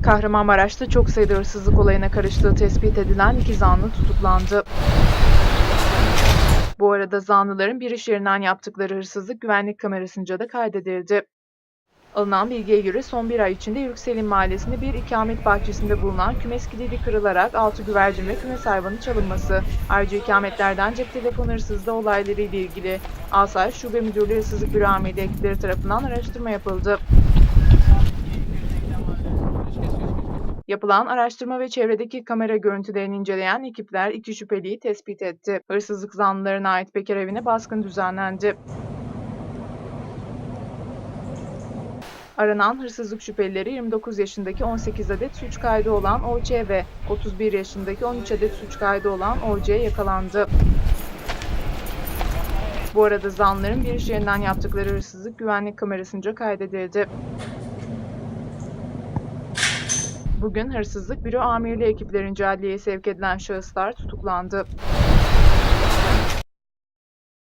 Kahramanmaraş'ta çok sayıda hırsızlık olayına karıştığı tespit edilen 2 zanlı tutuklandı. Bu arada zanlıların bir iş yerinden yaptıkları hırsızlık güvenlik kamerasınca da kaydedildi. Alınan bilgiye göre son bir ay içinde Yüksel'in mahallesinde bir ikamet bahçesinde bulunan kümes kilidi kırılarak 6 güvercin ve kümes hayvanı çalınması, ayrıca ikametlerden cep telefonu hırsızlığı olayları ile ilgili Asayiş Şube Müdürlüğü Hırsızlık Büro Amirliği ekipleri tarafından araştırma yapıldı. Yapılan araştırma ve çevredeki kamera görüntülerini inceleyen ekipler 2 şüpheliyi tespit etti. Hırsızlık zanlılarına ait bekar evine baskın düzenlendi. Aranan hırsızlık şüphelileri 29 yaşındaki 18 adet suç kaydı olan OÇ ve 31 yaşındaki 13 adet suç kaydı olan OC yakalandı. Bu arada zanlıların bir iş yerinden yaptıkları hırsızlık güvenlik kamerasınca kaydedildi. Bugün hırsızlık büro amirliği ekiplerince adliyeye sevk edilen şahıslar tutuklandı.